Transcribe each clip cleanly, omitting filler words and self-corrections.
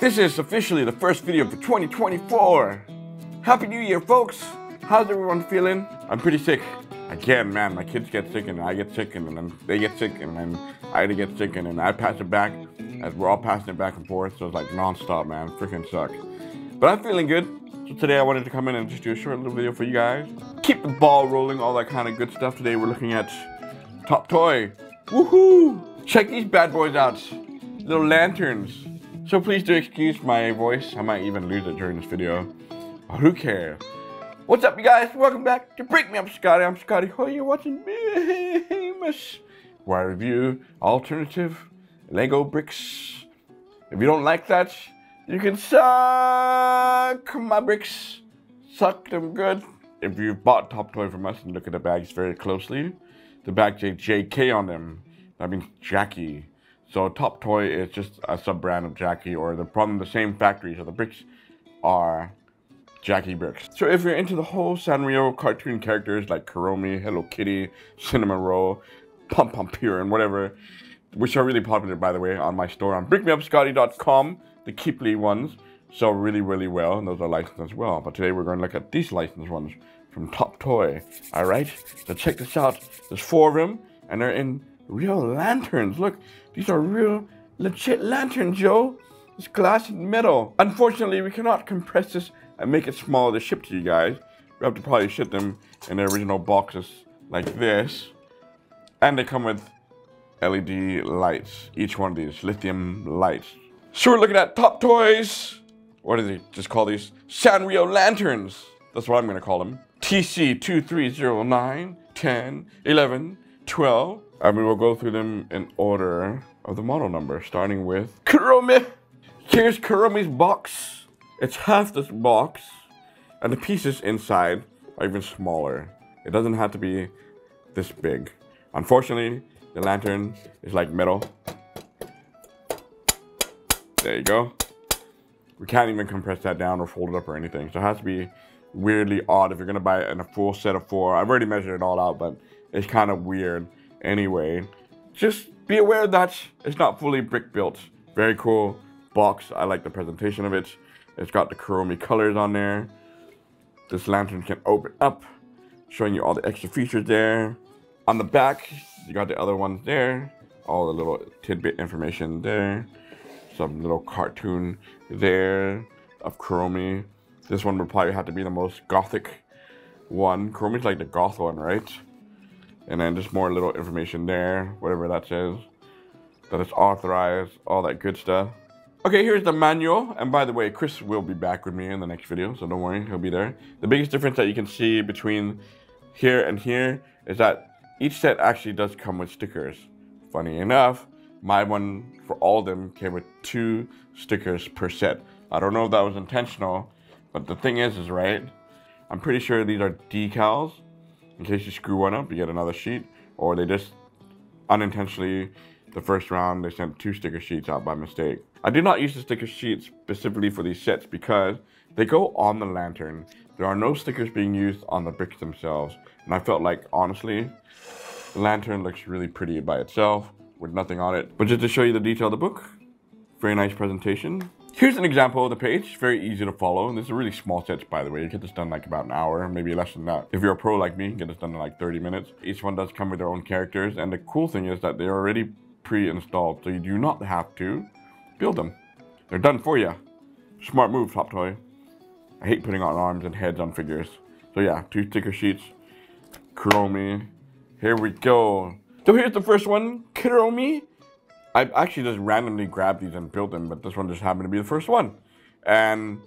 This is officially the first video for 2024. Happy New Year, folks. How's everyone feeling? I'm pretty sick. Again, man, my kids get sick and I get sick and then they get sick and then I get sick and then I pass it back as we're all passing it back and forth. So it's like non-stop, man. Freaking suck. But I'm feeling good. So today I wanted to come in and just do a short little video for you guys. Keep the ball rolling, all that kind of good stuff. Today we're looking at TOPTOY. Woohoo! Check these bad boys out. Little lanterns. So please do excuse my voice. I might even lose it during this video. But who cares? What's up, you guys? Welcome back to Brickmeupscottie. I'm Scottie. Oh, you're watching Mesa, where I review alternative Lego bricks. If you don't like that, you can suck my bricks. Suck them good. If you've bought TOPTOY from us and look at the bags very closely, the bags say JK on them. That means Jackie. So TOPTOY is just a sub-brand of Jackie, or they're from the same factory, so the bricks are Jackie bricks. So if you're into the whole Sanrio cartoon characters like Kuromi, Hello Kitty, Cinnamoroll, Pom Pom and whatever, which are really popular, by the way, on my store on Brickmeupscottie.com, the Keeply ones sell really, really well, and those are licensed as well. But today we're going to look at these licensed ones from TOPTOY. All right, so check this out. There's 4 of them, and they're in real lanterns. Look, these are real legit lanterns, yo. It's glass and metal. Unfortunately, we cannot compress this and make it smaller to ship to you guys. We have to probably ship them in their original boxes like this. And they come with LED lights. Each one of these lithium lights. So we're looking at TOPTOY's, what do they just call these? Sanrio lanterns. That's what I'm gonna call them. TC2309-12. And we will go through them in order of the model number, starting with Kuromi. Here's Kuromi's box. It's half this box, and the pieces inside are even smaller. It doesn't have to be this big. Unfortunately, the lantern is like metal. There you go. We can't even compress that down or fold it up or anything. So it has to be weirdly odd if you're gonna buy it in a full set of 4. I've already measured it all out, but it's kind of weird. Anyway, just be aware that it's not fully brick built. Very cool box. I like the presentation of it. It's got the Kuromi colors on there. This lantern can open up, showing you all the extra features there. On the back, you got the other ones there. All the little tidbit information there. Some little cartoon there of Kuromi. This one would probably have to be the most gothic one. Kuromi's like the goth one, right? And then just more little information there, whatever that says. That it's authorized, all that good stuff. Okay, here's the manual. And by the way, Chris will be back with me in the next video, so don't worry, he'll be there. The biggest difference that you can see between here and here is that each set actually does come with stickers. Funny enough, my one for all of them came with 2 stickers per set. I don't know if that was intentional, but the thing is right, I'm pretty sure these are decals. In case you screw one up, you get another sheet, or they just unintentionally, the first round, they sent 2 sticker sheets out by mistake. I did not use the sticker sheets specifically for these sets because they go on the lantern. There are no stickers being used on the bricks themselves. And I felt like, honestly, the lantern looks really pretty by itself with nothing on it. But just to show you the detail of the book, very nice presentation. Here's an example of the page, very easy to follow. And this is a really small set, by the way. You get this done like about an hour, maybe less than that. If you're a pro like me, you can get this done in like 30 minutes. Each one does come with their own characters. And the cool thing is that they're already pre-installed, so you do not have to build them. They're done for you. Smart move, TOPTOY. I hate putting on arms and heads on figures. So yeah, 2 sticker sheets. Kuromi. Here we go. So here's the first one, Kuromi. I actually just randomly grabbed these and built them, but this one just happened to be the first one. And,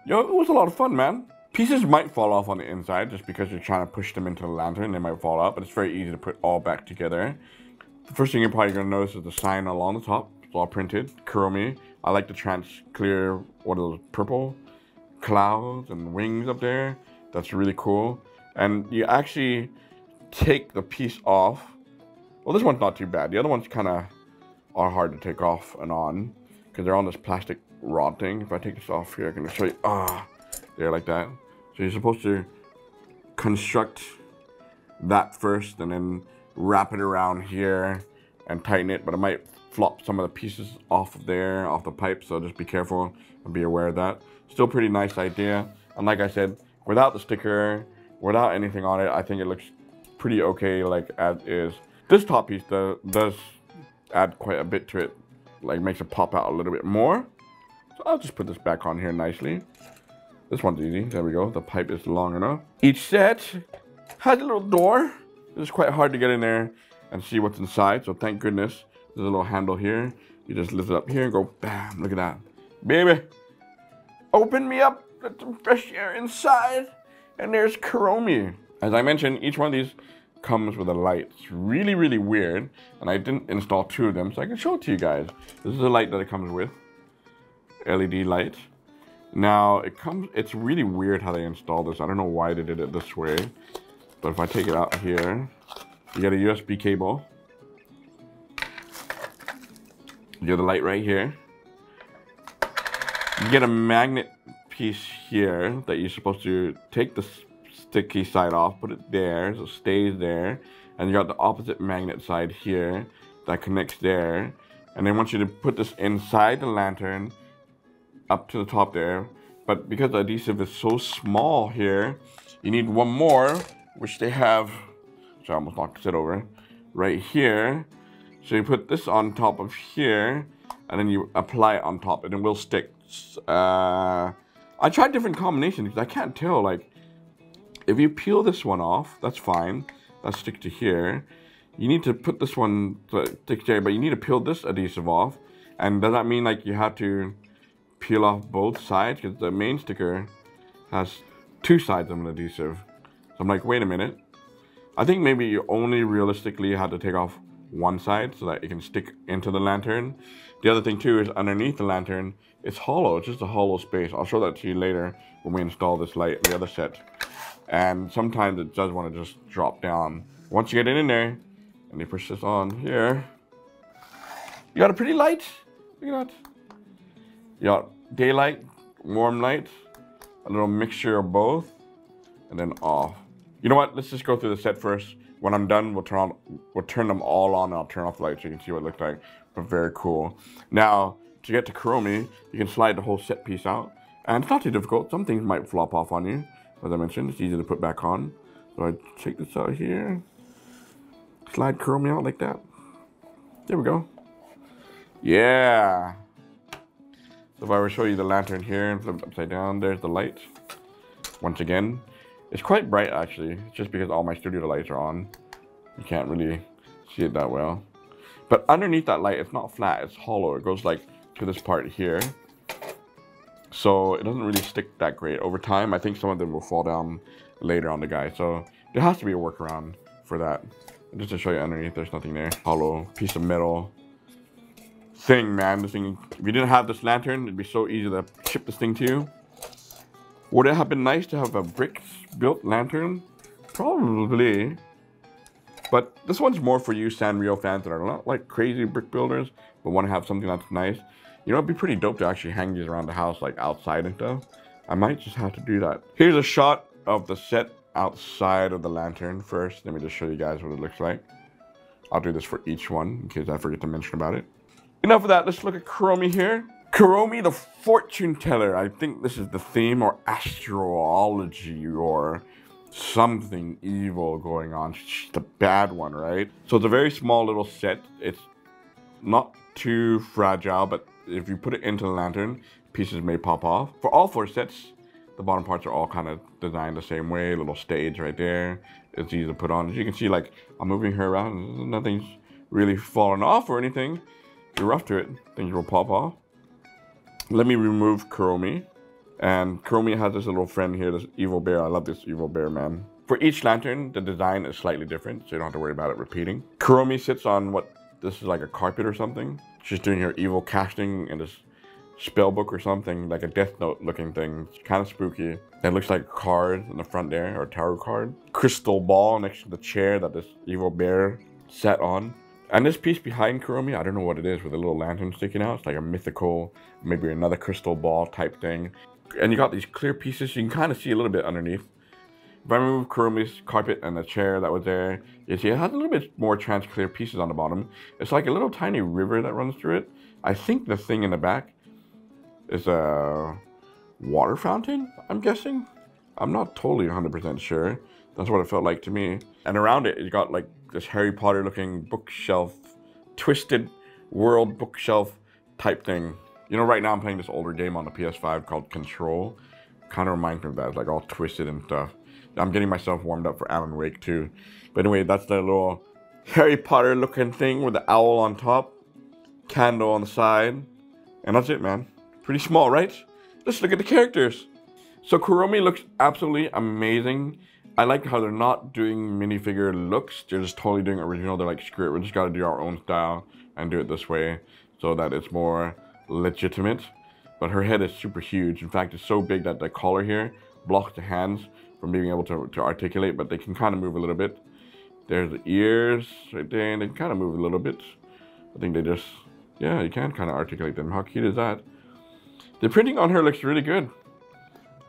yo, it was a lot of fun, man. Pieces might fall off on the inside just because you're trying to push them into the lantern. They might fall out, but it's very easy to put all back together. The first thing you're probably going to notice is the sign along the top. It's all printed, Kuromi. I like the clear, what are those, purple clouds and wings up there. That's really cool. And you actually take the piece off. Well, this one's not too bad. The other ones kind of are hard to take off and on because they're on this plastic rod thing. If I take this off here, I can show you. There, like that. So you're supposed to construct that first and then wrap it around here and tighten it, but it might flop some of the pieces off of there, off the pipe, so just be careful and be aware of that. Still pretty nice idea, and like I said, without the sticker, without anything on it, I think it looks pretty okay like as is. This top piece does add quite a bit to it, like makes it pop out a little bit more. So I'll just put this back on here nicely. This one's easy, there we go, the pipe is long enough. Each set has a little door. It's quite hard to get in there and see what's inside, so thank goodness there's a little handle here. You just lift it up here and go bam, look at that. Baby, open me up, let some fresh air inside. And there's Kuromi. As I mentioned, each one of these comes with a light. It's really, really weird, and I didn't install 2 of them, so I can show it to you guys. This is the light that it comes with, LED light. Now, it's really weird how they install this. I don't know why they did it this way, but if I take it out here, you get a USB cable. You get the light right here. You get a magnet piece here that you're supposed to take the sticky side off, put it there, so it stays there. And you got the opposite magnet side here that connects there. And they want you to put this inside the lantern up to the top there. But because the adhesive is so small here, you need one more, which they have, so I almost knocked it over, right here. So you put this on top of here, and then you apply it on top, and it will stick. I tried different combinations because I can't tell, like, if you peel this one off, that's fine. That sticks to here. You need to put this one to stick there, but you need to peel this adhesive off. And does that mean like you have to peel off both sides? Because the main sticker has 2 sides of an adhesive. So I'm like, wait a minute. I think maybe you only realistically have to take off one side so that it can stick into the lantern. The other thing too is underneath the lantern, it's hollow. It's just a hollow space. I'll show that to you later when we install this light in the other set. And sometimes it does want to just drop down. Once you get it in there, and you push this on here, you got a pretty light. Look at that. You got daylight, warm light, a little mixture of both, and then off. You know what? Let's just go through the set first. When I'm done, we'll turn them all on, and I'll turn off the lights so you can see what it looks like. But very cool. Now, to get to Kuromi, you can slide the whole set piece out. And it's not too difficult. Some things might flop off on you. As I mentioned, it's easy to put back on. So I take this out here. Slide Kuromi out like that. There we go. Yeah. So if I were to show you the lantern here and flip it upside down, there's the light. Once again, it's quite bright actually. It's just because all my studio lights are on. You can't really see it that well. But underneath that light, it's not flat, it's hollow. It goes like to this part here. So it doesn't really stick that great. Over time, I think some of them will fall down later on the guy. So there has to be a workaround for that. And just to show you underneath, there's nothing there. Hollow piece of metal thing, man. This thing, if you didn't have this lantern, it'd be so easy to ship this thing to you. Would it have been nice to have a brick built lantern? Probably. But this one's more for you Sanrio fans that are not like crazy brick builders, but want to have something that's nice. You know, it'd be pretty dope to actually hang these around the house, like outside and stuff. I might just have to do that. Here's a shot of the set outside of the lantern first. Let me just show you guys what it looks like. I'll do this for each one in case I forget to mention about it. Enough of that, let's look at Kuromi here. Kuromi the fortune teller. I think this is the theme, or astrology, or something evil going on. She's the bad one, right? So it's a very small little set. It's not too fragile, but if you put it into the lantern, pieces may pop off. For all 4 sets, the bottom parts are all kind of designed the same way. A little stage right there. It's easy to put on. As you can see, like, I'm moving her around. Nothing's really falling off or anything. If you're rough to it, things will pop off. Let me remove Kuromi. And Kuromi has this little friend here, this evil bear. I love this evil bear, man. For each lantern, the design is slightly different, so you don't have to worry about it repeating. Kuromi sits on what, this is like a carpet or something. She's doing her evil casting in this spell book or something, like a Death Note looking thing. It's kind of spooky. It looks like a card in the front there, or a tarot card. Crystal ball next to the chair that this evil bear sat on. And this piece behind Kuromi, I don't know what it is, with a little lantern sticking out. It's like a mythical, maybe another crystal ball type thing. And you got these clear pieces. You can kind of see a little bit underneath. If I remove Kuromi's carpet and the chair that was there, you see it has a little bit more transclear pieces on the bottom. It's like a little tiny river that runs through it. I think the thing in the back is a water fountain, I'm guessing. I'm not totally 100% sure. That's what it felt like to me. And around it, you got like this Harry Potter looking bookshelf, twisted world bookshelf type thing. You know, right now I'm playing this older game on the PS5 called Control. Kind of reminds me of that. It's like all twisted and stuff. I'm getting myself warmed up for Alan Wake too. But anyway, that's the little Harry Potter looking thing with the owl on top, candle on the side, and that's it, man. Pretty small, right? Let's look at the characters. So Kuromi looks absolutely amazing. I like how they're not doing minifigure looks. They're just totally doing original. They're like, screw it, we just gotta do our own style and do it this way so that it's more legitimate. But her head is super huge. In fact, it's so big that the collar here blocks the hands from being able to articulate, but they can kind of move a little bit. There's the ears right there, and they can kind of move a little bit. I think they just, yeah, you can kind of articulate them. How cute is that? The printing on her looks really good.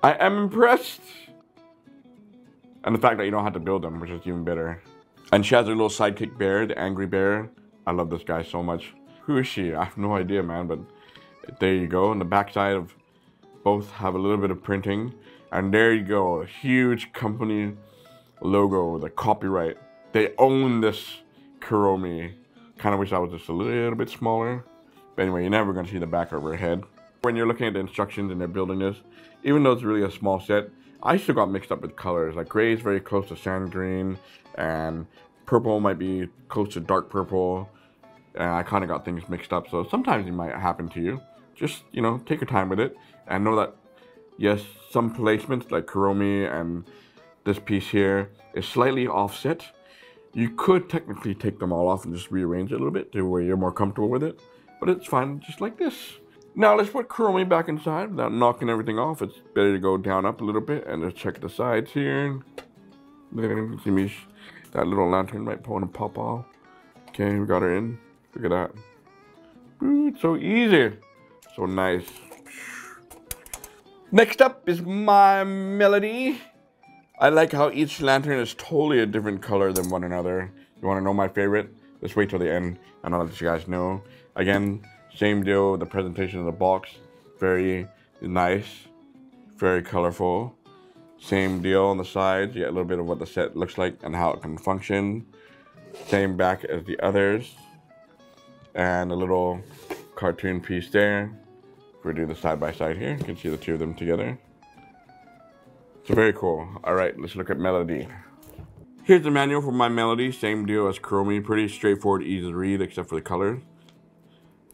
I am impressed. And the fact that you don't have to build them, which is even better. And she has her little sidekick bear, the angry bear. I love this guy so much. Who is she? I have no idea, man, but there you go. And the backside of both have a little bit of printing. And there you go, a huge company logo, the copyright. They own this Kuromi. Kind of wish I was just a little bit smaller. But anyway, you're never going to see the back of her head. When you're looking at the instructions and they're building this, even though it's really a small set, I still got mixed up with colors. Like gray is very close to sand green, and purple might be close to dark purple. And I kind of got things mixed up. So sometimes it might happen to you. Just, you know, take your time with it and know that, yes, some placements like Kuromi and this piece here is slightly offset. You could technically take them all off and just rearrange it a little bit to where you're more comfortable with it. But it's fine just like this. Now let's put Kuromi back inside without knocking everything off. It's better to go down up a little bit and just check the sides here. See me, that little lantern might want to pop off. Okay, we got her in. Look at that. Ooh, it's so easy. So nice. Next up is my melody. I like how each lantern is totally a different color than one another. You want to know my favorite? Let's wait till the end and I'll let you guys know. Again, same deal with the presentation of the box. Very nice, very colorful. Same deal on the sides. You get a little bit of what the set looks like and how it can function. Same back as the others. And a little cartoon piece there. If we do the side by side here, you can see the two of them together. So very cool. All right, let's look at melody. Here's the manual for my melody. Same deal as Kuromi. Pretty straightforward, easy to read, except for the colors.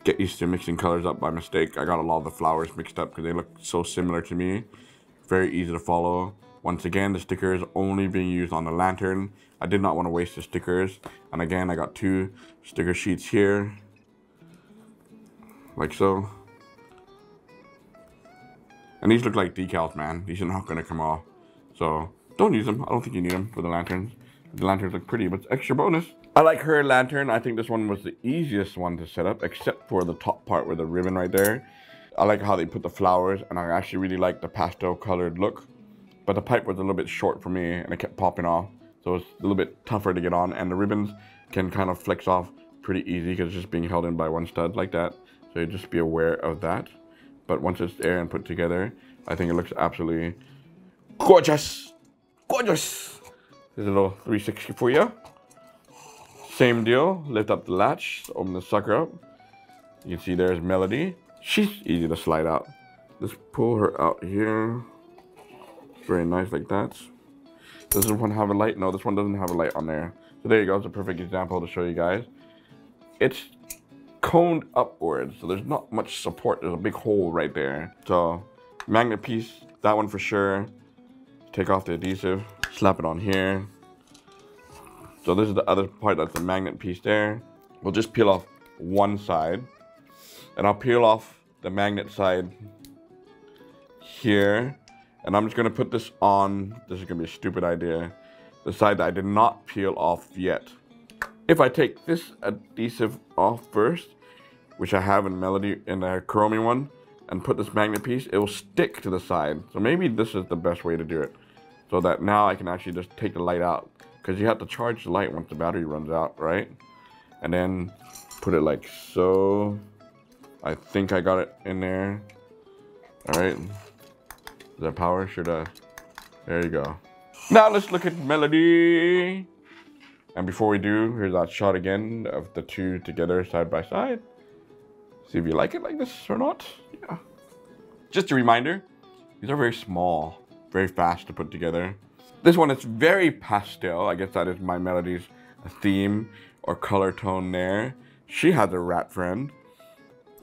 Get used to mixing colors up by mistake. I got a lot of the flowers mixed up because they look so similar to me. Very easy to follow. Once again, the sticker is only being used on the lantern. I did not want to waste the stickers. And again, I got 2 sticker sheets here. Like so. And these look like decals, man. These are not going to come off. So, don't use them. I don't think you need them for the lanterns. The lanterns look pretty, but it's extra bonus. I like her lantern. I think this one was the easiest one to set up, except for the top part with the ribbon right there. I like how they put the flowers, and I actually really like the pastel colored look. But the pipe was a little bit short for me, and it kept popping off. So it's a little bit tougher to get on, and the ribbons can kind of flex off pretty easy because it's just being held in by one stud like that. So you just be aware of that. But once it's there and put together, I think it looks absolutely gorgeous. Gorgeous. There's a little 360 for you. Same deal. Lift up the latch. Open the sucker up. You can see there's Melody. She's easy to slide out. Let's pull her out here. Very nice like that. Does this one have a light? No, this one doesn't have a light on there. So there you go. It's a perfect example to show you guys. It's coned upwards, so there's not much support. There's a big hole right there. So magnet piece, that one for sure. Take off the adhesive, slap it on here. So this is the other part, that's the magnet piece there. We'll just peel off one side, and I'll peel off the magnet side here, and I'm just gonna put this on. This is gonna be a stupid idea. The side that I did not peel off yet. If I take this adhesive off first, which I have in Melody in the Kuromi one, and put this magnet piece, it will stick to the side. So maybe this is the best way to do it. so that now I can actually just take the light out, because you have to charge the light once the battery runs out, right? And then put it like so. I think I got it in there. All right. Is that power? Should I? There you go. Now let's look at melody. And before we do, here's that shot again of the two together side by side. See if you like it like this or not. Yeah. Just a reminder, these are very small, very fast to put together. This one is very pastel. I guess that is my melody's theme or color tone there. She has a rat friend.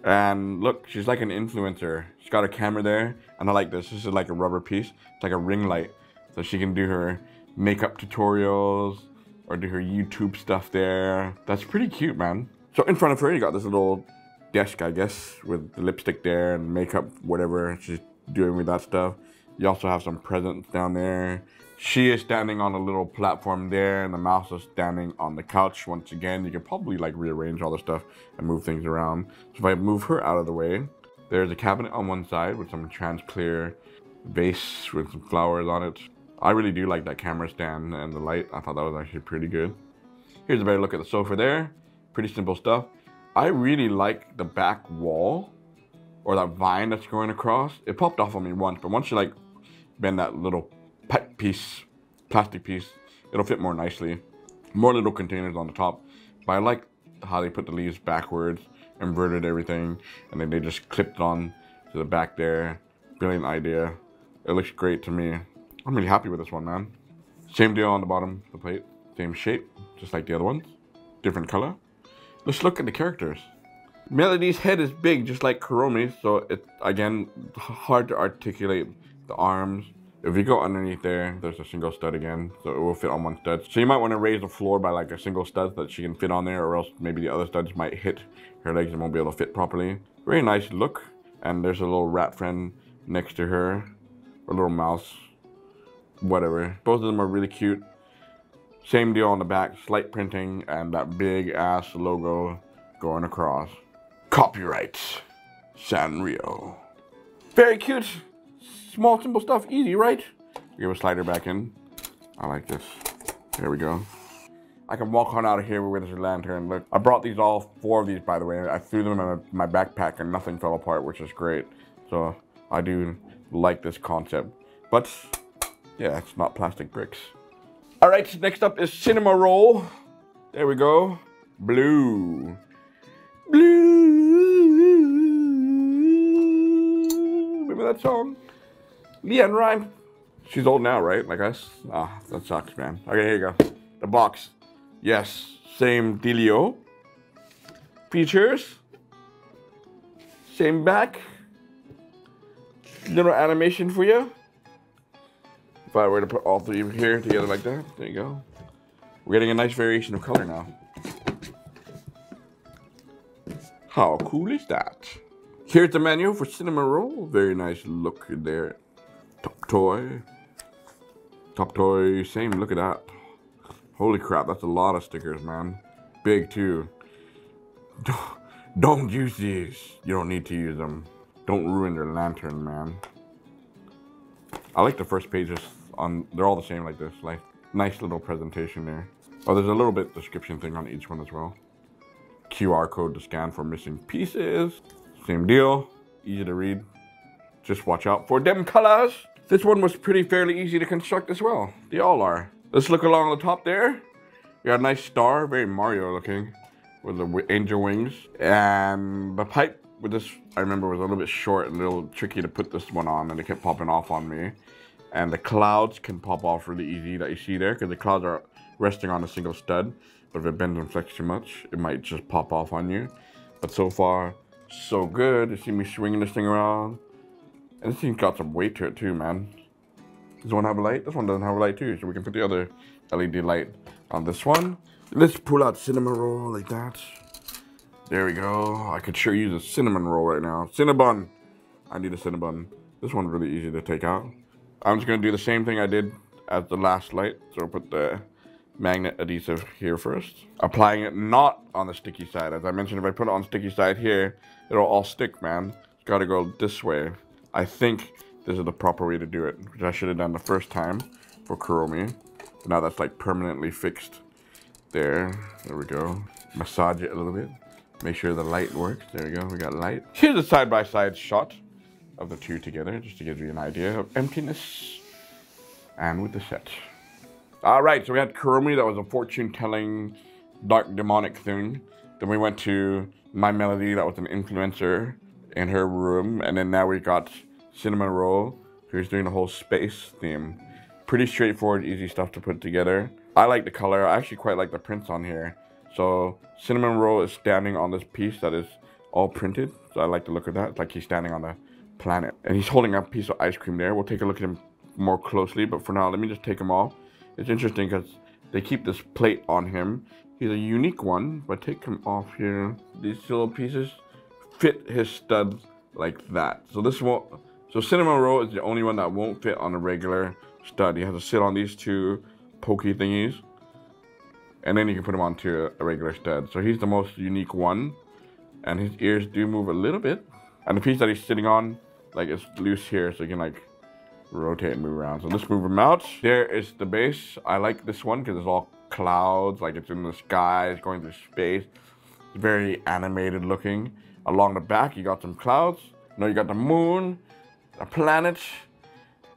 And look, she's like an influencer. She's got a camera there. And I like this. This is like a rubber piece. It's like a ring light. So she can do her makeup tutorials or do her YouTube stuff there. That's pretty cute, man. So in front of her, you got this little desk, I guess, with the lipstick there and makeup, whatever she's doing with that stuff. You also have some presents down there. She is standing on a little platform there, and the mouse is standing on the couch. Once again, you can probably like rearrange all the stuff and move things around. So if I move her out of the way, there's a cabinet on one side with some trans clear vase with some flowers on it. I really do like that camera stand and the light. I thought that was actually pretty good. Here's a better look at the sofa there. Pretty simple stuff. I really like the back wall or that vine that's going across. It popped off on me once, but once you like bend that little pipe piece, plastic piece, it'll fit more nicely. More little containers on the top. But I like how they put the leaves backwards, inverted everything, and then they just clipped on to the back there. Brilliant idea. It looks great to me. I'm really happy with this one, man. Same deal on the bottom of the plate. Same shape, just like the other ones. Different color. Let's look at the characters. Melody's head is big, just like Kuromi, so it's, again, hard to articulate the arms. If you go underneath there, there's a single stud again, so it will fit on one stud. So you might want to raise the floor by like a single stud so that she can fit on there, or else maybe the other studs might hit her legs and won't be able to fit properly. Very nice look. And there's a little rat friend next to her, or a little mouse, whatever. Both of them are really cute. Same deal on the back, slight printing and that big ass logo going across. Copyright Sanrio. Very cute. Small, simple stuff. Easy, right? Give a slider back in. I like this. There we go. I can walk on out of here with this lantern. Look, I brought these all 4 of these, by the way. I threw them in my backpack and nothing fell apart, which is great. So I do like this concept. But yeah, it's not plastic bricks. All right, next up is Cinnamoroll. There we go. Blue. Blue. Remember that song? Leanne Rhyme. She's old now, right? Like us? Ah, that sucks, man. Okay, here you go. The box. Yes, same dealio. Features. Same back. Little animation for you. If I were to put all 3 here together like that, there you go. We're getting a nice variation of color now. How cool is that? Here's the menu for Cinnamoroll. Very nice look there. TOPTOY. TOPTOY, same, look at that. Holy crap, that's a lot of stickers, man. Big too. Don't use these. You don't need to use them. Don't ruin your lantern, man. I like the first pages on, they're all the same like this. Like, nice little presentation there. Oh, there's a little bit description thing on each one as well. QR code to scan for missing pieces. Same deal, easy to read. Just watch out for them colors. This one was fairly easy to construct as well. They all are. Let's look along the top there. We got a nice star, very Mario looking, with the angel wings. And the pipe with this, I remember, was a little bit short and a little tricky to put this one on, and it kept popping off on me. And the clouds can pop off really easy that you see there, because the clouds are resting on a single stud. But if it bends and flexes too much, it might just pop off on you. But so far, so good. You see me swinging this thing around. And this thing's got some weight to it too, man. Does one have a light? This one doesn't have a light too, so we can put the other LED light on this one. Let's pull out Cinnamoroll like that. There we go. I could sure use a cinnamon roll right now. Cinnabon. I need a cinnabon. This one's really easy to take out. I'm just gonna do the same thing I did as the last light. So I'll put the magnet adhesive here first. Applying it not on the sticky side. As I mentioned, if I put it on sticky side here, it'll all stick, man. It's gotta go this way. I think this is the proper way to do it, which I should have done the first time. for Kuromi. Now that's like permanently fixed there. There we go. Massage it a little bit. Make sure the light works. There we go. We got light. Here's a side-by-side shot of the two together, just to give you an idea of emptiness. And with the set. All right, so we had Kuromi, that was a fortune-telling, dark demonic thing. Then we went to My Melody, that was an influencer in her room. And then now we got Cinnamoroll, who's doing the whole space theme. Pretty straightforward, easy stuff to put together. I like the color. I actually quite like the prints on here. So Cinnamoroll is standing on this piece that is all printed. So I like the look of that. It's like he's standing on a planet. And he's holding a piece of ice cream there. We'll take a look at him more closely, but for now, let me just take him off. It's interesting because they keep this plate on him. He's a unique one, but take him off here. These little pieces fit his stud like that. So this won't. So Cinnamoroll is the only one that won't fit on a regular stud. He has to sit on these two pokey thingies, and then you can put him onto a regular stud. So he's the most unique one, and his ears do move a little bit. And the piece that he's sitting on, like, it's loose here, so you can like rotate and move around. So let's move him out. There is the base. I like this one because it's all clouds, like it's in the sky, it's going through space. It's very animated looking. Along the back, you got some clouds. No, you got the moon, a planet.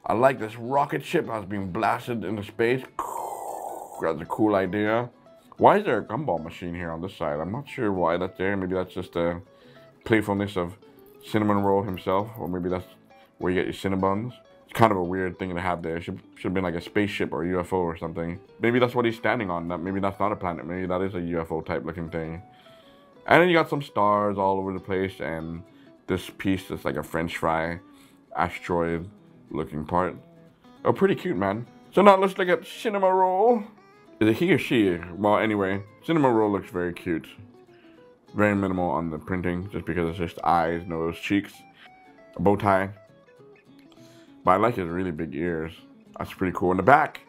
I like this rocket ship that's being blasted into space. That's a cool idea. Why is there a gumball machine here on this side? I'm not sure why that's there. Maybe that's just a playfulness of Cinnamoroll himself, or maybe that's where you get your Cinnabuns. It's kind of a weird thing to have there. It should have been like a spaceship or a UFO or something. Maybe that's what he's standing on. Maybe that's not a planet. Maybe that is a UFO type looking thing. And then you got some stars all over the place, and this piece that's like a French fry asteroid looking part. Oh, pretty cute, man. So now let's look at Cinnamoroll. Is it he or she? Well, anyway, Cinnamoroll looks very cute. Very minimal on the printing, just because it's just eyes, nose, cheeks, a bow tie. But I like his really big ears. That's pretty cool. In the back,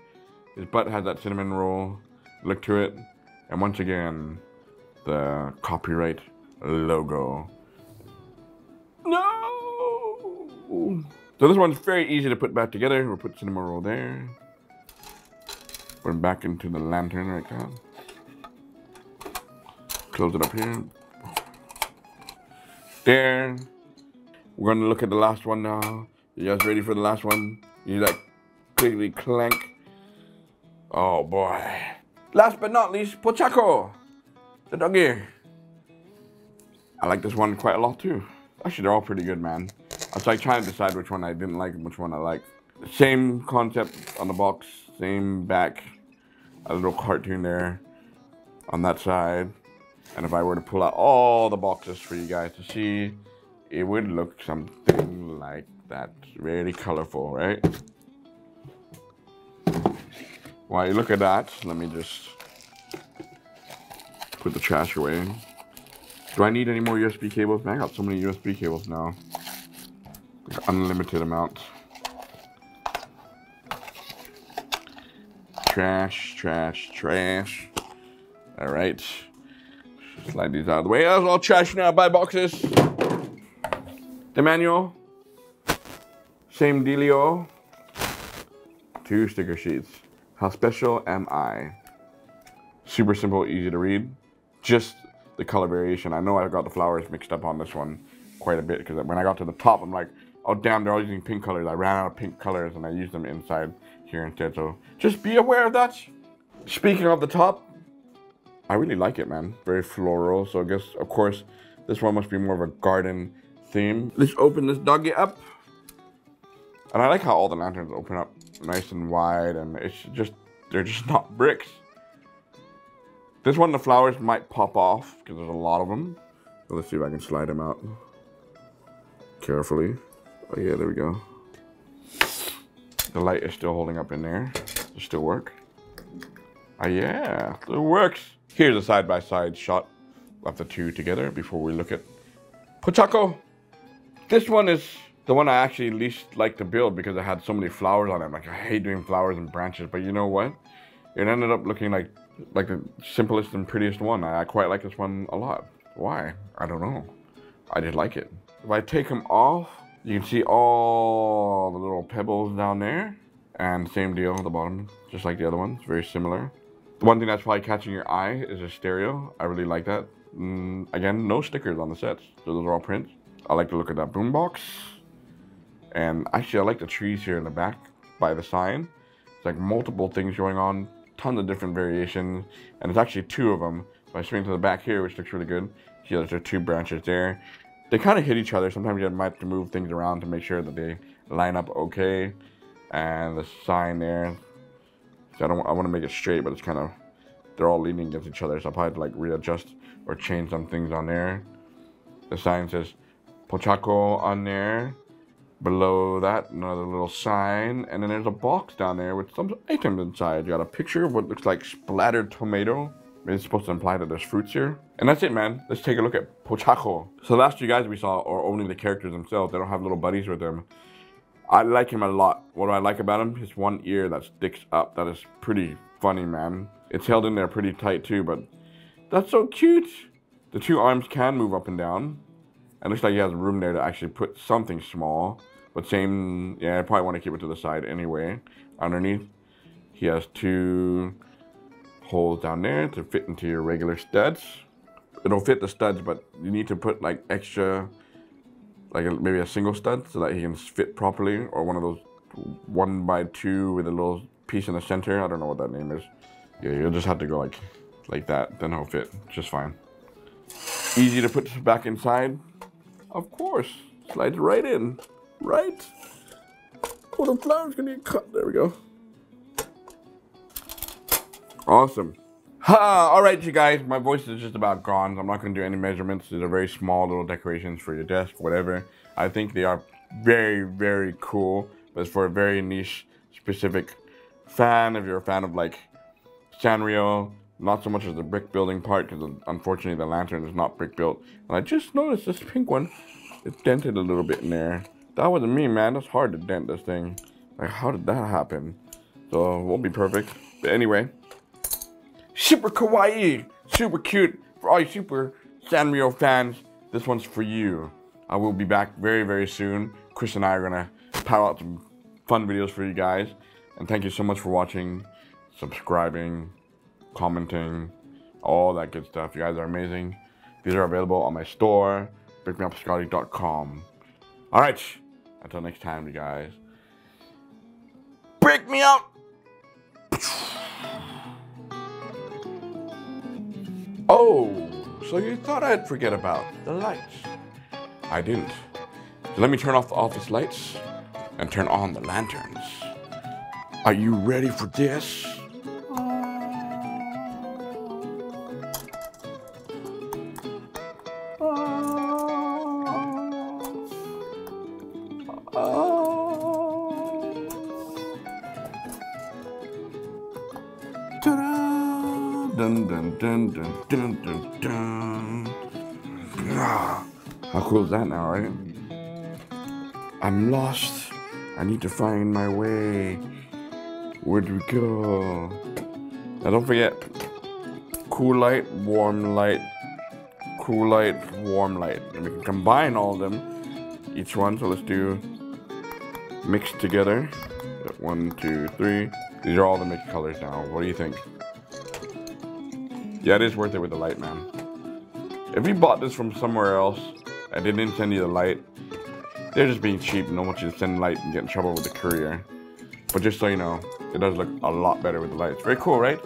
his butt has that Cinnamoroll look to it. And once again, the copyright logo. No! So this one's very easy to put back together. We'll put Cinnamoroll there. Put him back into the lantern right now. Close it up here. There. We're gonna look at the last one now. You guys ready for the last one? You hear that quickly clank? Oh boy. Last but not least, Pochacco, the doggy. I like this one quite a lot too. Actually, they're all pretty good, man. I was like trying to decide which one I didn't like and which one I liked. Same concept on the box, same back. A little cartoon there on that side. And if I were to pull out all the boxes for you guys to see, it would look something like that. Really colorful, right? While you look at that, let me just put the trash away. Do I need any more USB cables? Man, I got so many USB cables now. Like unlimited amount. Trash, trash, trash. All right. Slide these out of the way. That's all trash now. Buy boxes. The manual. Same dealio. 2 sticker sheets. How special am I? Super simple, easy to read. Just the color variation. I know I got the flowers mixed up on this one quite a bit because when I got to the top, I'm like, oh damn, they're all using pink colors. I ran out of pink colors and I used them inside here instead. So just be aware of that. Speaking of the top, I really like it, man. Very floral. So I guess, of course, this one must be more of a garden theme. Let's open this doggy up. And I like how all the lanterns open up nice and wide, and it's just, they're just not bricks. This one, the flowers might pop off because there's a lot of them. So let's see if I can slide them out carefully. Oh yeah, there we go. The light is still holding up in there. Does it still work? Oh yeah, it works. Here's a side-by-side shot of the two together before we look at Pochacco. This one is the one I actually least like to build because it had so many flowers on it. Like, I hate doing flowers and branches, but you know what? It ended up looking like the simplest and prettiest one. I quite like this one a lot. Why? I don't know. I just like it. If I take them off, you can see all the little pebbles down there. And same deal at the bottom, just like the other ones, very similar. The one thing that's probably catching your eye is a stereo. I really like that. Again, no stickers on the sets, so those are all prints. I like to look at that boombox. And actually, I like the trees here in the back by the sign. It's like multiple things going on, tons of different variations, and it's actually 2 of them. If I swing to the back here, which looks really good, see there's 2 branches there. They kind of hit each other. Sometimes you might have to move things around to make sure that they line up okay. And the sign there, I want to make it straight, but it's kind of, they're all leaning against each other, so I'll probably have to like readjust or change some things on there. The sign says Pochacco on there. Below that, another little sign, and then there's a box down there with some items inside. You got a picture of what looks like splattered tomato. Maybe it's supposed to imply that there's fruits here. And that's it, man. Let's take a look at Pochacco. So the last 2 guys we saw are only the characters themselves. They don't have little buddies with them. I like him a lot. What do I like about him? His one ear that sticks up. That is pretty funny, man. It's held in there pretty tight too, but that's so cute. The 2 arms can move up and down. It looks like he has room there to actually put something small. But same, yeah, I probably want to keep it to the side anyway. Underneath, he has 2 holes down there to fit into your regular studs. It'll fit the studs, but you need to put like extra, like maybe a single stud so that he can fit properly, or one of those 1x2 with a little piece in the center. I don't know what that name is. Yeah, you'll just have to go like that, then he'll fit just fine. Easy to put back inside. Of course, slides right in. Right? Oh, the flower's gonna get cut. There we go. Awesome. Alright, you guys, my voice is just about gone. I'm not gonna do any measurements. These are very small little decorations for your desk, whatever. I think they are very, very cool, but it's for a very niche, specific fan. If you're a fan of like Sanrio, not so much as the brick building part, because unfortunately the lantern is not brick built. And I just noticed this pink one, it's dented a little bit in there. That wasn't me, man. That's hard to dent this thing. Like, how did that happen? So, it won't be perfect. But anyway. Super kawaii. Super cute. For all you Super Sanrio fans, this one's for you. I will be back very, very soon. Chris and I are going to power out some fun videos for you guys. And thank you so much for watching, subscribing, commenting, all that good stuff. You guys are amazing. These are available on my store, Brickmeupscottie.com. Alright, until next time, you guys. Break me out! Oh, so you thought I'd forget about the lights. I didn't. So let me turn off the office lights and turn on the lanterns. Are you ready for this? Dun, dun, dun, dun, dun, dun, dun. Ah, how cool is that now, right? I'm lost. I need to find my way. Where do we go? Now don't forget, cool light, warm light, cool light, warm light. And we can combine all of them, each one. So let's do mixed together. 1, 2, 3. These are all the mixed colors now. What do you think? Yeah, it is worth it with the light, man. If you bought this from somewhere else and they didn't send you the light, they're just being cheap and don't want you to send light and get in trouble with the courier. But just so you know, it does look a lot better with the light. It's very cool, right?